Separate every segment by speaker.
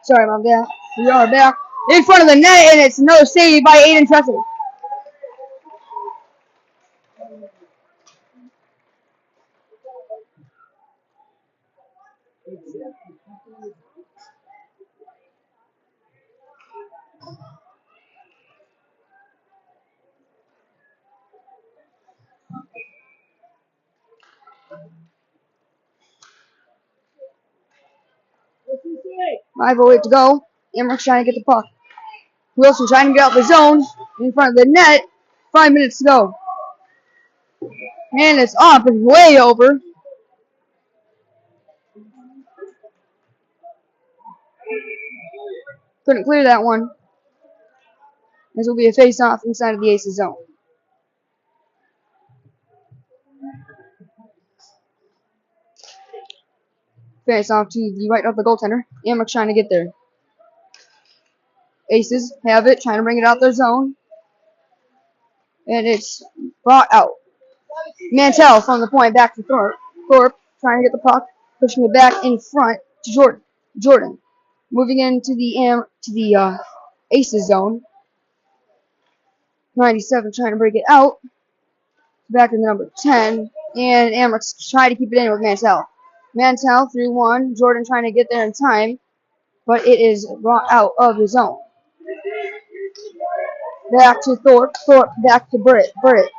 Speaker 1: Sorry about that. We are back in front of the net, and it's another save by Aiden Tressel. Five oh eight to go. Emmerich trying to get the puck. Wilson trying to get out the zone in front of the net. 5 minutes to go. And it's off and way over. Couldn't clear that one. This will be a face-off inside of the Aces zone. Face-off to the right of the goaltender. Emmerich trying to get there. Aces have it, trying to bring it out their zone. And it's brought out. Mantell from the point back to Thorpe. Thorpe trying to get the puck, pushing it back in front to Jordan. Jordan moving into the Aces zone. 97 trying to break it out. Back to the number 10. And Emmerich trying to keep it in with Mantell. Mantell 3-1. Jordan trying to get there in time. But it is brought out of the zone. Back to Thorpe. Thorpe back to Britt. Britt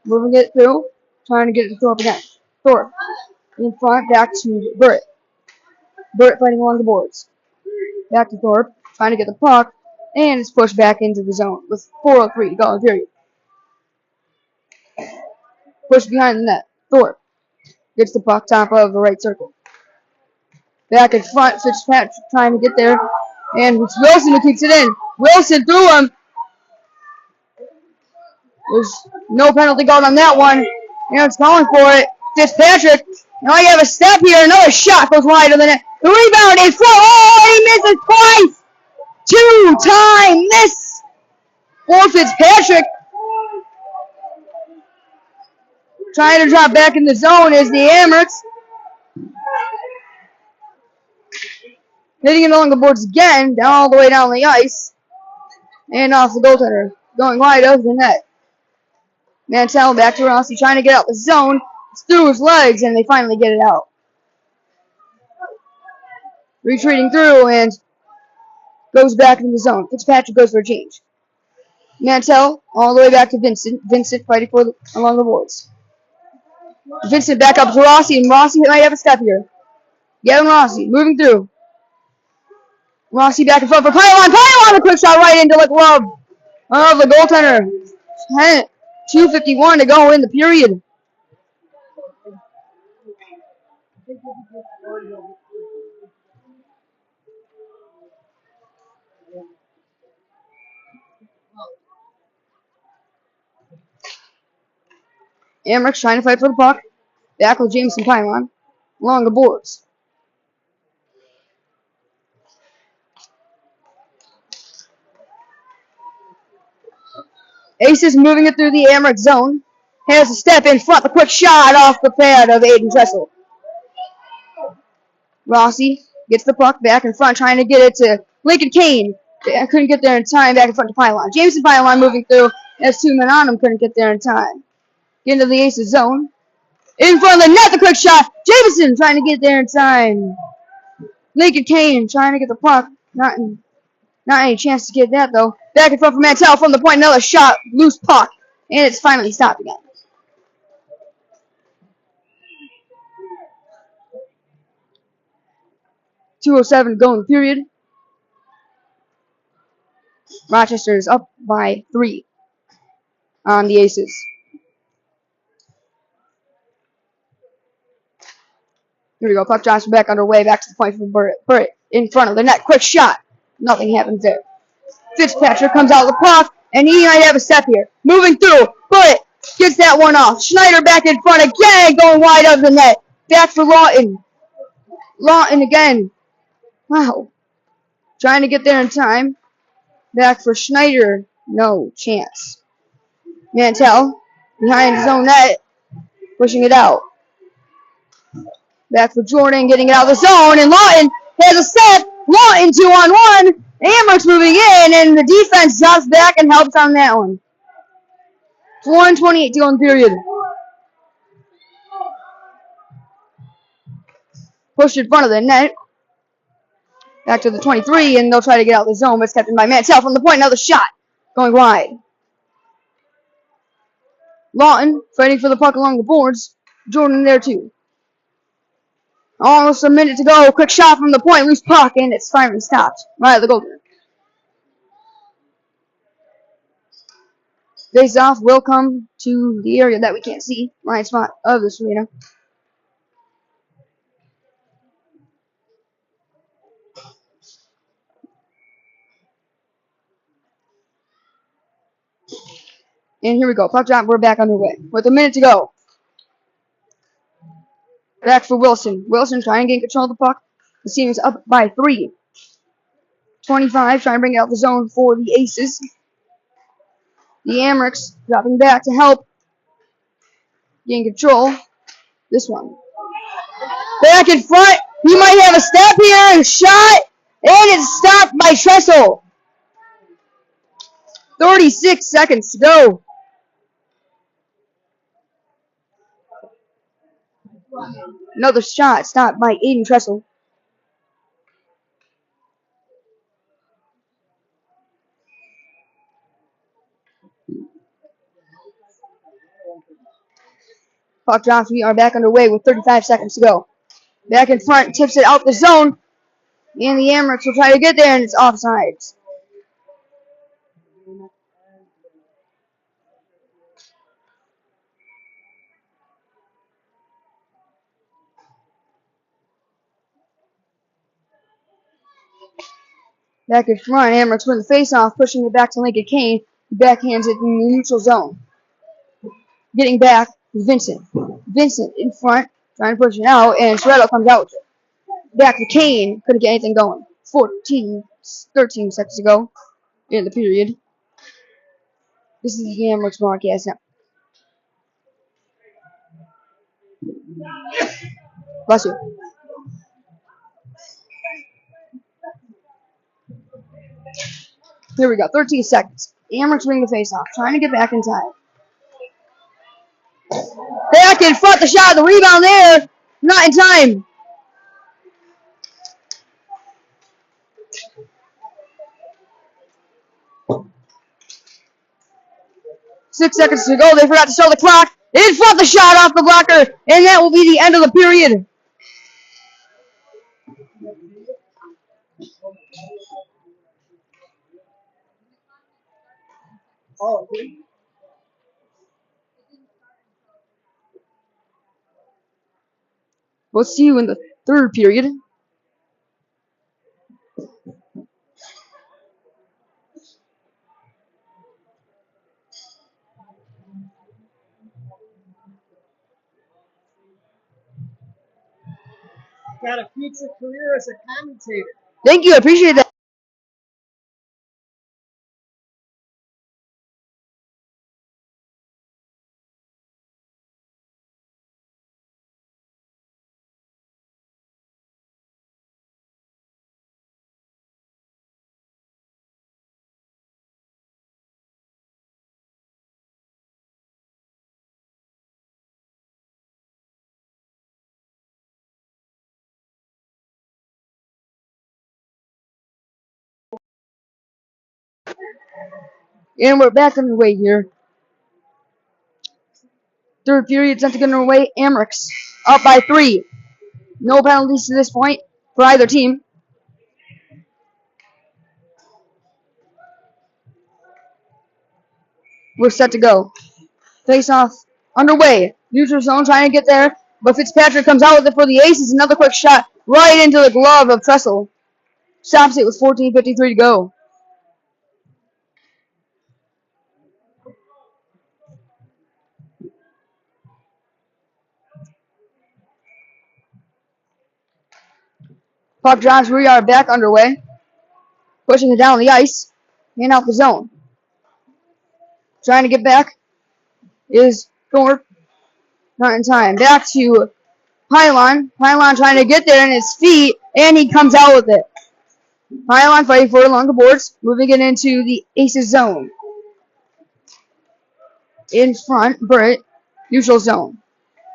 Speaker 1: moving it through. Trying to get it to Thorpe again. Thorpe in front. Back to Britt. Britt fighting along the boards. Back to Thorpe. Trying to get the puck. And it's pushed back into the zone with 4:03 to go in period. Push behind the net. Thorpe gets the puck top of the right circle. Back in front. Fitzpatrick trying to get there. And it's Wilson who kicks it in. Wilson threw him. There's no penalty called on that one. And it's calling for it. Fitzpatrick. Now you have a step here. Another shot goes wide of the net. The rebound in front. Oh, he misses twice. Two-time miss for Fitzpatrick. Trying to drop back in the zone is the Amherst. Hitting it along the boards again, down all the way down the ice. And off the goaltender. Going wide of the net. Mantell back to Rossi, trying to get out the zone. It's through his legs, and they finally get it out. Retreating through, and goes back into the zone. Fitzpatrick goes for a change. Mantell all the way back to Vincent. Vincent fighting along the boards. Vincent back up to Rossi, and Rossi might have a step here. Gavin Rossi moving through. Rossi back in front for Pylon. Pylon, a quick shot right into the glove of the goaltender. 2:51 to go in the period. Emmerich trying to fight for the puck. Back with Jameson Pylon along the boards. Aces moving it through the Emmerich zone. Has a step in front. The quick shot off the pad of Aiden Tressel. Rossi gets the puck back in front, trying to get it to Lincoln Kane. Couldn't get there in time. Back in front to Pylon. Jameson Pylon moving through. Has two men on him. Couldn't get there in time. Get into the Aces zone. In front of the net, the quick shot. Jameson trying to get there in time. Lincoln Kane trying to get the puck. Not any chance to get that, though. Back in front for Mantell from the point. Another shot. Loose puck. And it's finally stopped again. .207 to go in the period. Rochester is up by 3 on the Aces. Here we go. Puck Johnson back underway. Back to the point for Burritt. In front of the net. Quick shot. Nothing happens there. Fitzpatrick comes out of the puck, and he might have a step here. Moving through. Burritt gets that one off. Schneider back in front again. Going wide of the net. Back for Lawton. Lawton again. Wow. Trying to get there in time. Back for Schneider. No chance. Mantell behind his own net. Pushing it out. Back for Jordan, getting it out of the zone, and Lawton has a step, Lawton 2-on-1. Amherst moving in, and the defense drops back and helps on that one. 1:28 to go in the period. Pushed in front of the net. Back to the 23, and they'll try to get out of the zone, but it's kept in by Mantell from the point. Another shot going wide. Lawton fighting for the puck along the boards. Jordan there too. Almost a minute to go. Quick shot from the point. Loose puck, and it's finally stopped right at the goal. Face off will come to the area that we can't see. Line spot of this arena. And here we go. Puck drop. We're back underway. With a minute to go. Back for Wilson. Wilson trying to get control of the puck. The team is up by 3. 25 trying to bring it out the zone for the Aces. The Amherst dropping back to help. Getting control. This one. Back in front. He might have a step here and shot. And it's stopped by Tressel. 36 seconds to go. Another shot stopped by Aiden Tressel. Puck drops. We are back underway with 35 seconds to go. Back in front. Tips it out the zone. And the Amherst will try to get there, and it's offsides. Back in front, Amherst win the face-off, pushing it back to Lincoln Kane. Backhands it in the neutral zone. Getting back is Vincent. Vincent in front, trying to push it out, and Soretto comes out with it. Back to Kane, couldn't get anything going. 13 seconds to go in the period. This is the Amherst broadcast now. Bless you. Here we go, 13 seconds. Amherst winning the face-off, trying to get back in time. Back in front, the shot, the rebound there. Not in time. Six seconds to go. They forgot to start the clock. In front, the shot off the blocker, and that will be the end of the period. We'll see you in the third period.
Speaker 2: Got a future career as a commentator.
Speaker 1: Thank you. I appreciate that. And we're back on the way here. Third period set to get underway. Amherst up by 3. No penalties to this point for either team. We're set to go. Face off underway. Neutral zone trying to get there, but Fitzpatrick comes out with it for the Aces. Another quick shot right into the glove of Tressel. Stops it with 14:53 to go. Puck drops. We are back underway. Pushing it down the ice and out the zone. Trying to get back is Thorpe. Not in time. Back to Pylon. Pylon trying to get there in his feet, and he comes out with it. Pylon fighting for it along the boards, moving it into the Aces zone. In front, Britt, neutral zone.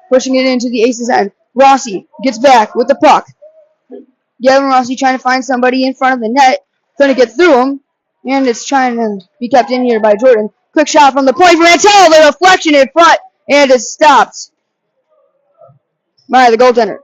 Speaker 1: Pushing it into the Aces end. Rossi gets back with the puck. Gavin Rossi trying to find somebody in front of the net. Going to get through him. And it's trying to be kept in here by Jordan. Quick shot from the point for Mantel. The deflection in front. And it's stopped by the goaltender.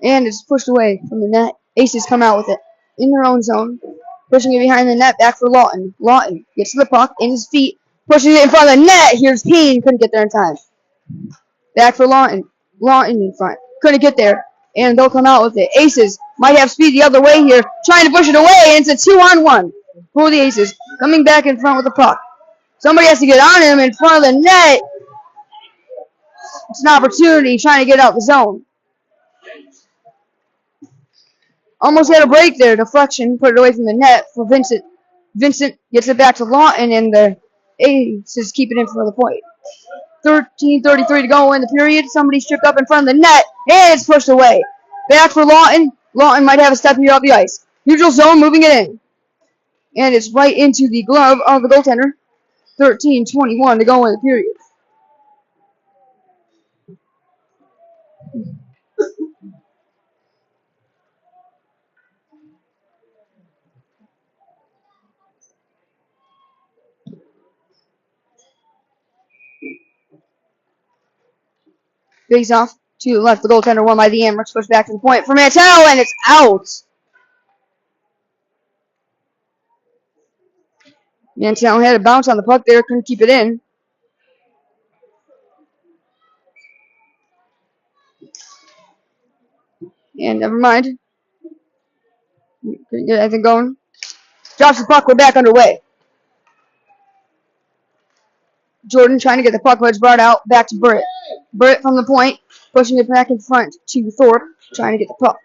Speaker 1: And it's pushed away from the net. Aces come out with it in their own zone. Pushing it behind the net, back for Lawton. Lawton gets to the puck, in his feet, pushing it in front of the net. Here's Kane, couldn't get there in time. Back for Lawton. Lawton in front, couldn't get there, and they'll come out with it. Aces might have speed the other way here, trying to push it away, and it's a 2-on-1 for the Aces. Coming back in front with the puck. Somebody has to get on him in front of the net. It's an opportunity trying to get out the zone. Almost had a break there. Deflection, put it away from the net for Vincent. Vincent gets it back to Lawton, and the Aces keep it in for the point. 13:33 to go in the period. Somebody stripped up in front of the net, and it's pushed away. Back for Lawton. Lawton might have a step here off the ice. Neutral zone, moving it in. And it's right into the glove of the goaltender. 13:21 to go in the period. Face off to the left. The goaltender won by the Amherst. Pushed back to the point for Mantel, and it's out. Mantel had a bounce on the puck there. Couldn't keep it in. And never mind. Couldn't get anything going. Drops the puck. We're back underway. Jordan trying to get the puck, but it's brought out back to Britt. Britt from the point, pushing it back in front to Thorpe, trying to get the puck.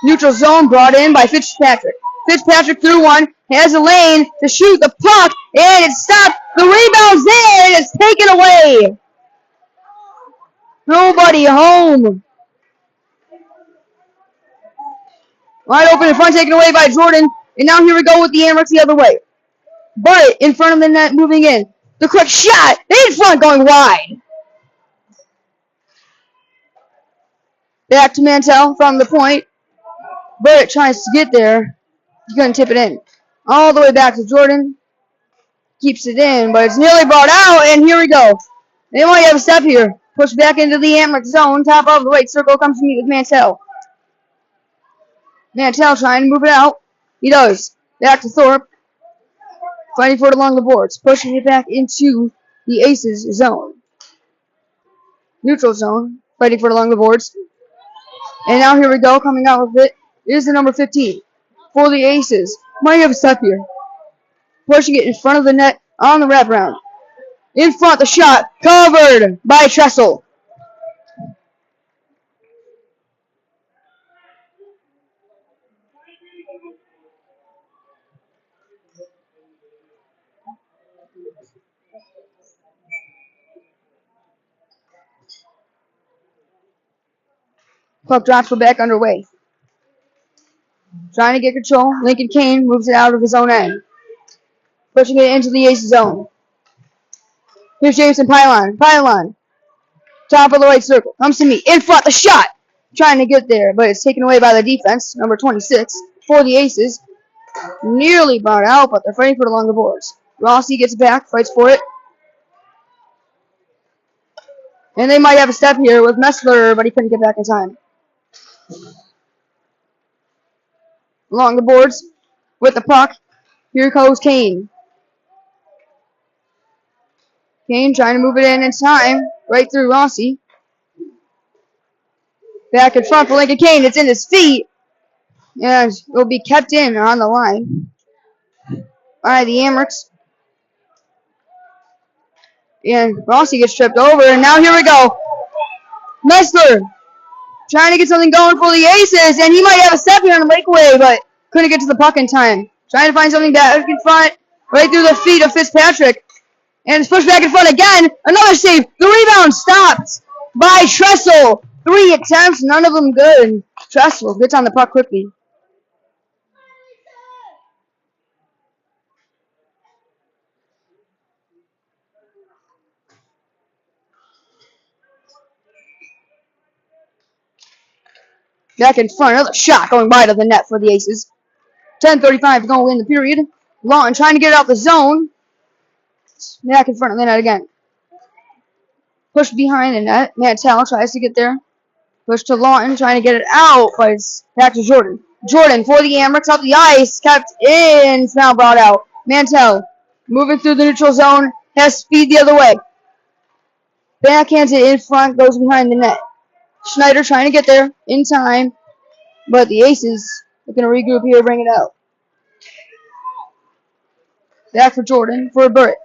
Speaker 1: Neutral zone brought in by Fitzpatrick. Fitzpatrick through one, has a lane to shoot the puck, and it's stopped. The rebound's there, and it's taken away. Nobody home. Wide open in front, taken away by Jordan, and now here we go with the Amherst the other way. Britt in front of the net, moving in. The quick shot in front, going wide. Back to Mantel from the point. Britt tries to get there. He's going to tip it in. All the way back to Jordan. Keeps it in, but it's nearly brought out, and here we go. They might have a step here. Push back into the Amherst zone. Top of the right circle comes to meet with Mantel. Mantel trying to move it out. He does. Back to Thorpe. Fighting for it along the boards. Pushing it back into the Aces zone. Neutral zone. Fighting for it along the boards. And now here we go. Coming out with it is the number 15 for the Aces. Might have a step here. Pushing it in front of the net on the wraparound. In front, the shot. Covered by Tressel. Puck drops, we're back underway. Trying to get control. Lincoln Kane moves it out of his own end. Pushing it into the Ace zone. Here's Jameson Pylon. Pylon. Top of the right circle. Comes to me. In front, the shot. Trying to get there, but it's taken away by the defense. Number 26 for the Aces. Nearly brought out, but they're fighting for it along the boards. Rossi gets back, fights for it. And they might have a step here with Messler, but he couldn't get back in time. Along the boards with the puck. Here goes Kane. Kane trying to move it in time. Right through Rossi. Back in front for Lincoln Kane. It's in his feet. And will be kept in on the line by the Amherst. And Rossi gets tripped over. And now here we go. Messler trying to get something going for the Aces, and he might have a step here on the breakaway, but couldn't get to the puck in time. Trying to find something back in front, right through the feet of Fitzpatrick. And it's pushed back in front again. Another save. The rebound stopped by Tressel. 3 attempts, none of them good. Tressel gets on the puck quickly. Back in front, another shot going wide of the net for the Aces. 10:35 going to win the period. Lawton trying to get it out the zone. Back in front of the net again. Push behind the net. Mantell tries to get there. Push to Lawton, trying to get it out, but it's back to Jordan. Jordan for the Amherst up the ice. Kept in. It's now brought out. Mantell moving through the neutral zone. Has speed the other way. Backhands it in front. Goes behind the net. Schneider trying to get there in time. But the Aces are going to regroup here, bring it out. Back for Jordan, for Burt.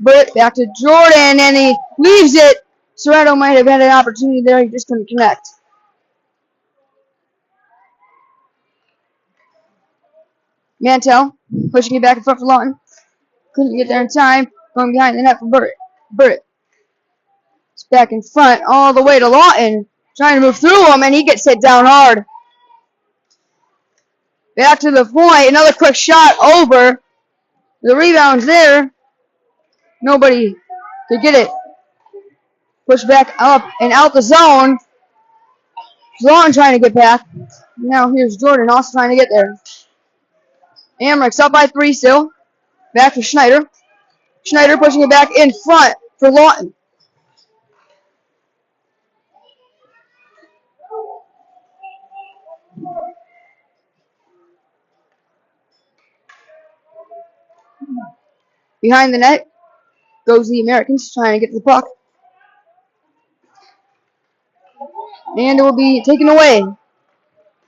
Speaker 1: Burt back to Jordan, and he leaves it. Serrato might have had an opportunity there. He just couldn't connect. Mantell pushing it back in front for Lawton. Couldn't get there in time. Going behind the net for Burt. Burt. It's back in front all the way to Lawton. Trying to move through him, and he gets hit down hard. Back to the point. Another quick shot over. The rebound's there. Nobody could get it. Push back up and out the zone. Lawton trying to get back. Now here's Jordan also trying to get there. Amherst up by 3 still. Back to Schneider. Schneider pushing it back in front for Lawton. Behind the net goes the Americans trying to get to the puck. And it will be taken away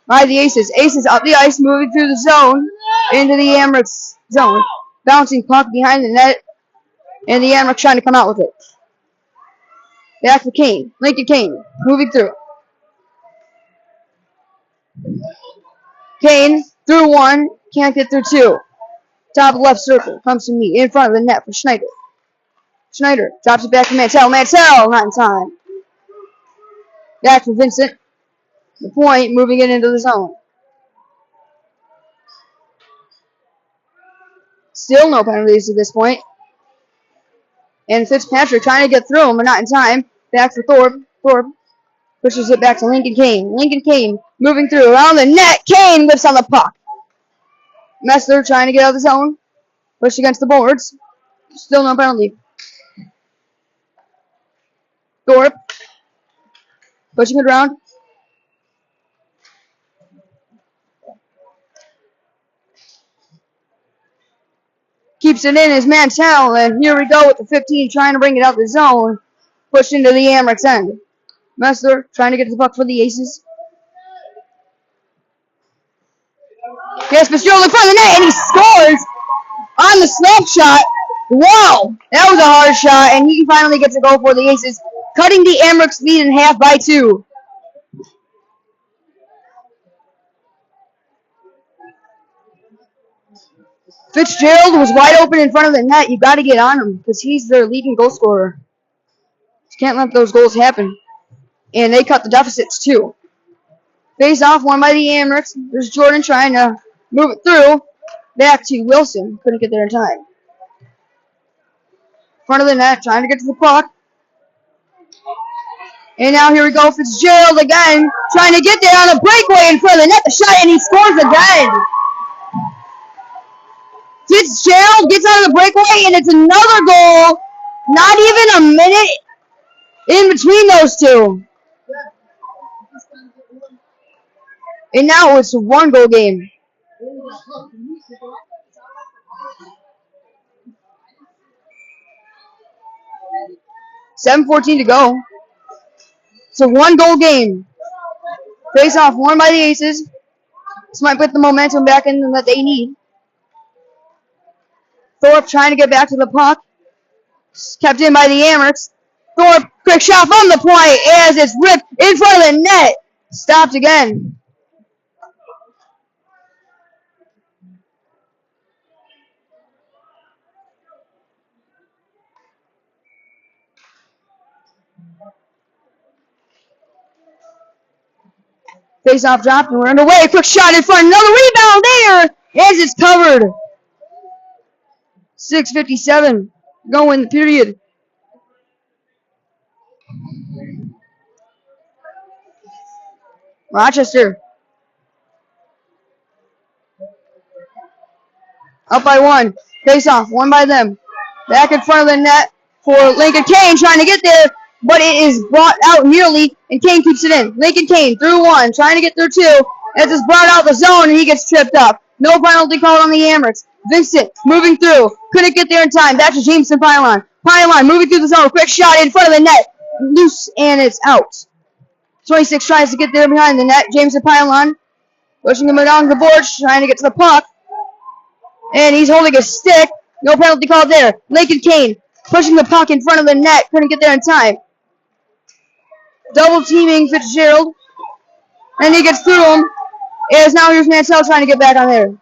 Speaker 1: by the Aces. Aces up the ice, moving through the zone into the Amherst zone. Bouncing puck behind the net. And the Amherst trying to come out with it. Back to Kane. Lincoln Kane moving through. Kane through 1. Can't get through 2. Top left circle comes to me in front of the net for Schneider. Schneider drops it back to Mantell. Mantell not in time. Back to Vincent. The point, moving it into the zone. Still no penalties at this point. And Fitzpatrick trying to get through him, but not in time. Back for Thorpe. Thorpe pushes it back to Lincoln Kane. Lincoln Kane moving through around the net. Kane whips on the puck. Messler trying to get out of the zone. Push against the boards. Still no penalty. Thorpe pushing it around. Keeps it in as Mantell, and here we go with the 15 trying to bring it out the zone. Pushed into the Amherst end. Messler trying to get the puck for the Aces. Yes, Fitzgerald in front of the net, and he scores on the snapshot. Wow, that was a hard shot, and he finally gets a goal for the Aces, cutting the Amherst lead in half by 2. Fitzgerald was wide open in front of the net. You got to get on him because he's their leading goal scorer. You can't let those goals happen. And they cut the deficits too. Face off, won by the Amherst. There's Jordan trying to move it through. Back to Wilson. Couldn't get there in time. Front of the net, trying to get to the puck. And now here we go. Fitzgerald again, trying to get there on the breakaway in front of the net. The shot, and he scores again. Fitzgerald gets out of the breakaway, and it's another goal. Not even a minute in between those two. And now it's a 1-goal game. $7:14 to go. It's a 1-goal game. Face off won by the Aces. This might put the momentum back in that they need. Thorpe trying to get back to the puck. Kept in by the Amherst. Thorpe, quick shot from the point as it's ripped in front of the net. Stopped again. Face off dropped and we're underway. Quick shot in front. Another rebound there as it's covered. 6:57 going the period. Rochester up by one. Face off. One by them. Back in front of the net for Lincoln Kane trying to get there, but it is brought out nearly, and Kane keeps it in. Lincoln Kane through one, trying to get through two, as it's brought out the zone, and he gets tripped up. No penalty called on the Amherst. Vincent moving through. Couldn't get there in time. Back to Jameson Pylon. Pylon moving through the zone. Quick shot in front of the net. Loose, and it's out. 26 tries to get there behind the net. Jameson Pylon pushing him along the boards, trying to get to the puck. And he's holding a stick. No penalty called there. Lincoln Kane pushing the puck in front of the net. Couldn't get there in time. Double teaming Fitzgerald. And he gets through him. As now here's Mansell trying to get back on there.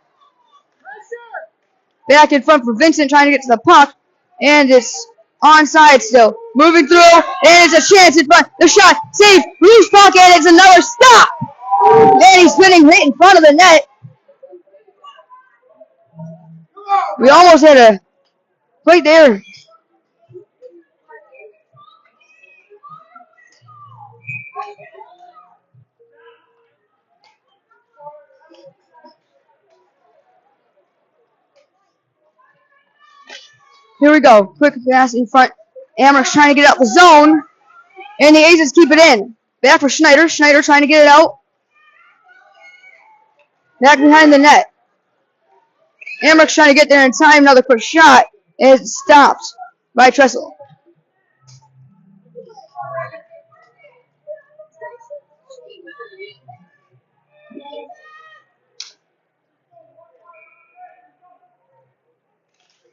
Speaker 1: Back in front for Vincent trying to get to the puck. And it's onside still. Moving through. And it's a chance in front. The shot. Save. Loose puck. And it's another stop. And he's spinning right in front of the net. We almost had a play there. Here we go. Quick pass in front. Amherst trying to get out the zone. And the Aces keep it in. Back for Schneider. Schneider trying to get it out. Back behind the net. Amherst trying to get there in time. Another quick shot. And it's stopped by Tressel.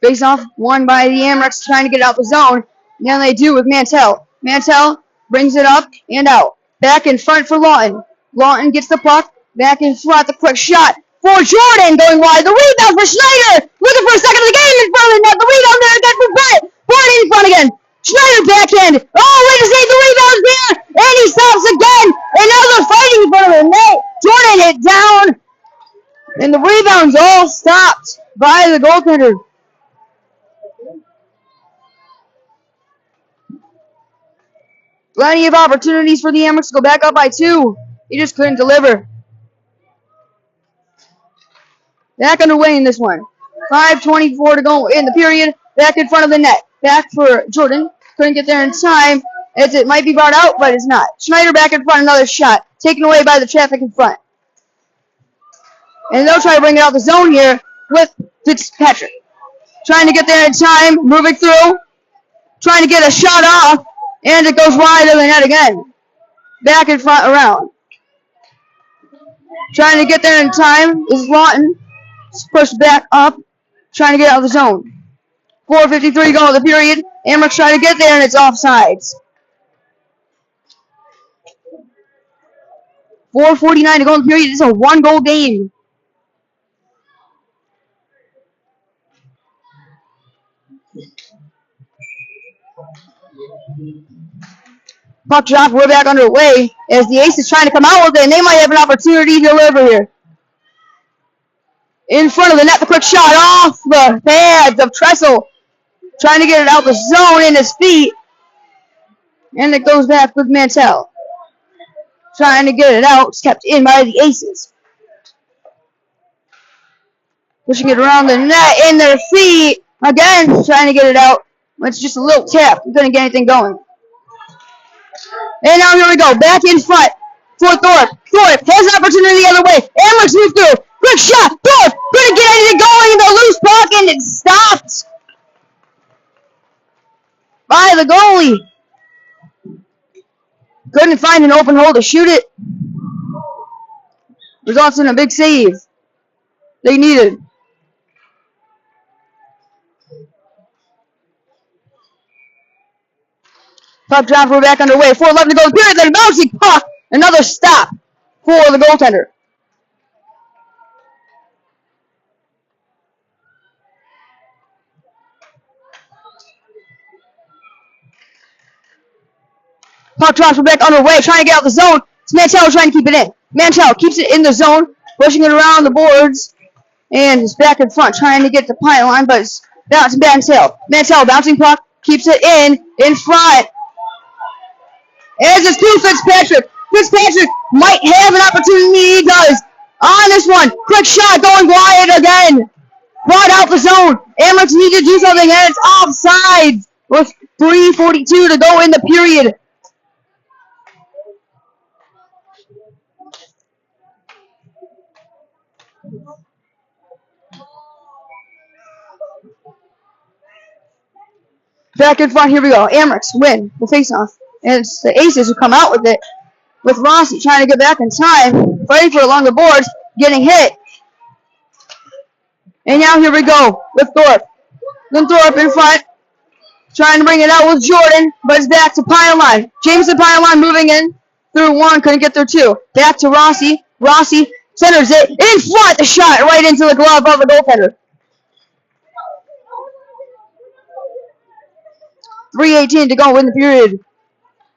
Speaker 1: Face off, won by the Amherst trying to get out the zone. Now they do with Mantell. Mantell brings it up and out. Back in front for Lawton. Lawton gets the puck. Back in front, the quick shot for Jordan going wide. The rebound for Schneider. Looking for a second of the game in front of the net. The rebound there again for Brett. Brett in front again. Schneider backhand. Oh, way to save the rebound there. And he stops again. And now they're fighting in front of the net. Jordan hit down. And the rebound's all stopped by the goaltender. Plenty of opportunities for the Amherst to go back up by 2. He just couldn't deliver. Back underway in this one. 5:24 to go in the period. Back in front of the net. Back for Jordan. Couldn't get there in time, as it might be brought out, but it's not. Schneider back in front, another shot. Taken away by the traffic in front. And they'll try to bring it out the zone here with Fitzpatrick. Trying to get there in time. Moving through. Trying to get a shot off. And it goes wide of the net again. Back in front around. Trying to get there in time is Lawton. Pushed back up. Trying to get out of the zone. 4:53 go in the period. Amherst trying to get there and it's offsides. 4:49 to go in the period. It's a 1-goal game. Puck drop, we're back underway as the Aces trying to come out with it, and they might have an opportunity to deliver here. In front of the net, the quick shot off the pads of Tressel. Trying to get it out the zone in his feet. And it goes back with Mantell. Trying to get it out. It's kept in by the Aces. Pushing it around the net in their feet. Again, trying to get it out. It's just a little tap. We couldn't get anything going. And now here we go. Back in front for Thorpe. Thorpe has an opportunity the other way. Amherst moves through. Quick shot. Thorpe couldn't get anything going. The loose puck and it's stopped by the goalie. Couldn't find an open hole to shoot it. Results in a big save they needed. Puck drop, we're back underway. 4:11 to go in the period. Then a bouncing puck. Another stop for the goaltender. Puck transfer back underway, trying to get out the zone. It's Mantell trying to keep it in. Mantell keeps it in the zone, pushing it around the boards, and is back in front, trying to get the pylon, but it's bouncing Mantell. Mantell bouncing puck, keeps it in front. As it's to Fitzpatrick. Fitzpatrick might have an opportunity. He does. On this one, quick shot going wide again. Brought out the zone. Amherst need to do something, and it's offside with 3:42 to go in the period. Back in front, here we go. Amherst win the faceoff. And it's the Aces who come out with it. With Rossi trying to get back in time. Fighting for it along the boards. Getting hit. And now here we go with Thorpe. Then Thorpe in front. Trying to bring it out with Jordan. But it's back to Pylon. Jameson Pylon moving in. Through one. Couldn't get through two. Back to Rossi. Rossi centers it. In front. The shot right into the glove of the goaltender. 3:18 to go in the period.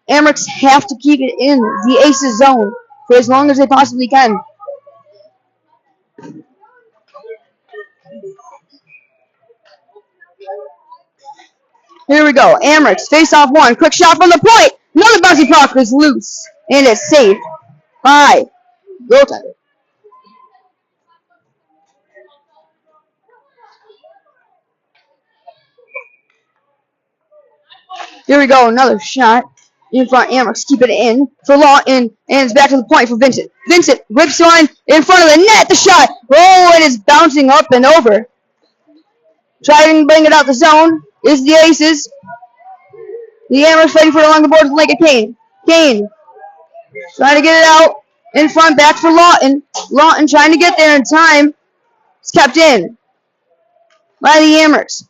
Speaker 1: Amherst have to keep it in the Aces zone for as long as they possibly can. Here we go. Amherst face off one. Quick shot from the point. Another bouncy puck is loose. And it's saved by goaltender. Here we go. Another shot. In front, Amherst keep it in for Lawton, and it's back to the point for Vincent. Vincent whips one in front of the net. The shot. Oh, it is bouncing up and over. Trying to bring it out the zone is the Aces. The Amherst fighting for it along the boards like a Kane. Kane trying to get it out in front, back for Lawton. Lawton trying to get there in time. It's kept in by the Amherst.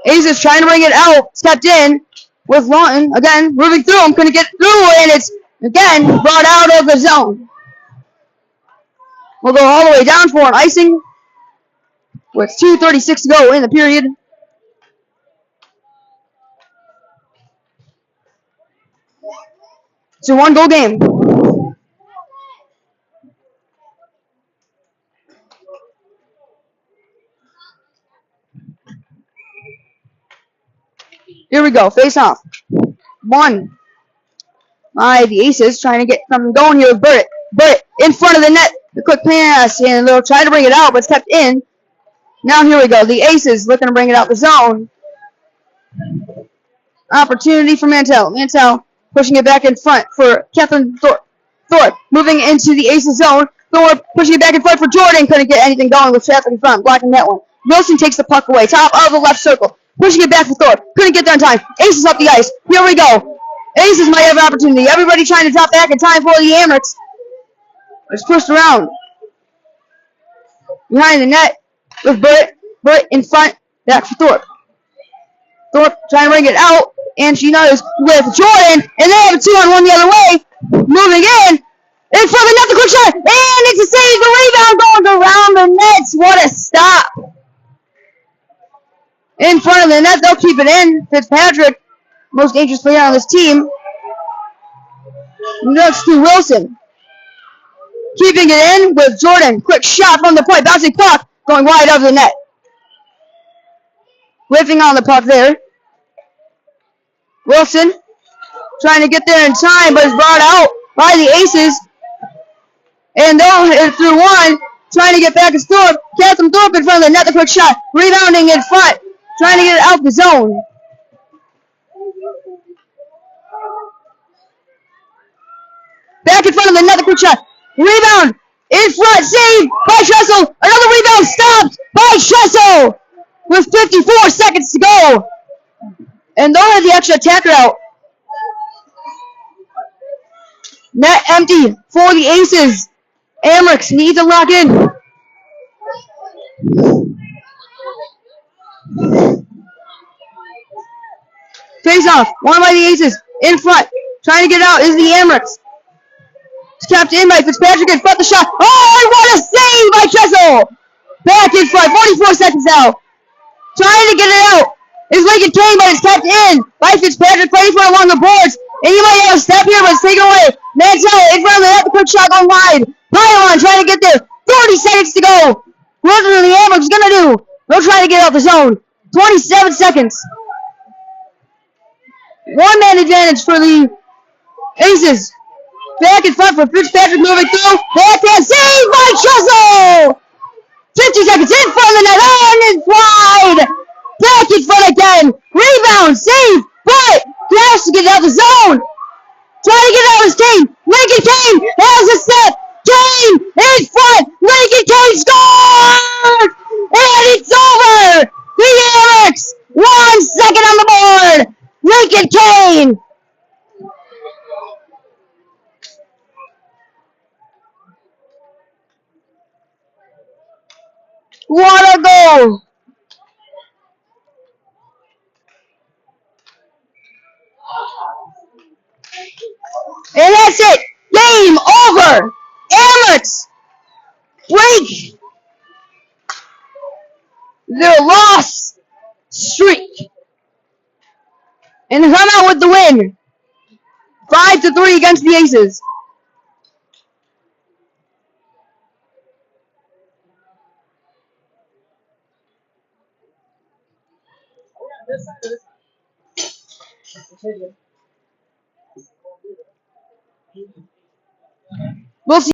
Speaker 1: Aces trying to bring it out. It's kept in with Lawton. Again, moving through him. Couldn't get through, and it's again brought out of the zone. We'll go all the way down for an icing with 2:36 to go in the period. It's a one-goal game. Here we go. Face off. One by the Aces, trying to get something going here with Burritt. Burritt in front of the net. The quick pass, and they'll try to bring it out, but it's kept in. Now here we go. The Aces looking to bring it out the zone. Opportunity for Mantell. Mantell pushing it back in front for Kevin Thorpe. Thorpe moving into the Aces zone. Thorpe pushing it back in front for Jordan. Couldn't get anything going with Sheffield in front, blocking that one. Wilson takes the puck away. Top of the left circle. Pushing it back for Thorpe. Couldn't get there in time. Aces up the ice. Here we go. Aces might have an opportunity. Everybody trying to drop back in time for the Amherst. It's pushed around. Behind the net with Burritt. Burritt in front. Back for Thorpe. Thorpe trying to bring it out. And she knows with Jordan. And they have a 2-on-1 the other way. Moving in. In front of the net, the quick shot. And it's a save. The rebound going around the nets. What a stop. In front of the net, they'll keep it in. Fitzpatrick, most dangerous player on this team. Next to Wilson. Keeping it in with Jordan. Quick shot from the point. Bouncing puck. Going wide of the net. Whiffing on the puck there. Wilson trying to get there in time, but is brought out by the Aces. And they'll hit it through one. Trying to get back to Thorpe. Catherine Thorpe in front of the net. The quick shot. Rebounding in front. Trying to get it out the zone. Back in front of the net. The quick shot. Rebound. In front. Saved by Schessel. Another rebound stopped by Schessel. With 54 seconds to go. And they'll have the extra attacker out. Net empty for the Aces. Amherst needs to lock in. Face off. One by the Aces. In front. Trying to get out is the Amherst. It's kept in by Fitzpatrick in front of the shot. Oh, what a save by Kessel! Back in front, 44 seconds now. Trying to get it out is Lincoln Kane, but it's kept in by Fitzpatrick, playing for along the boards. And he might have a step here, but it's taken away. Mantel in front of the net, the quick shot going wide. Pylon trying to get there. 30 seconds to go. What are the Amherst gonna do? They'll try to get out the zone. 27 seconds. One man advantage for the Aces. Back in front for Fitzpatrick moving through. Backhand save by Chessel! 50 seconds in front of the net, and it's wide! Back in front again! Rebound, save, but he has to get out of the zone! Trying to get out of his team! Lincoln Kane has a step! Kane in front! Lincoln Kane scores! And it's over! The Amex! 1 second on the board! Lincoln Kane! What a goal! And that's it! Game over! Amex break their loss streak and come out with the win. 5-3 against the Aces.
Speaker 2: This side, this side.
Speaker 1: We'll see.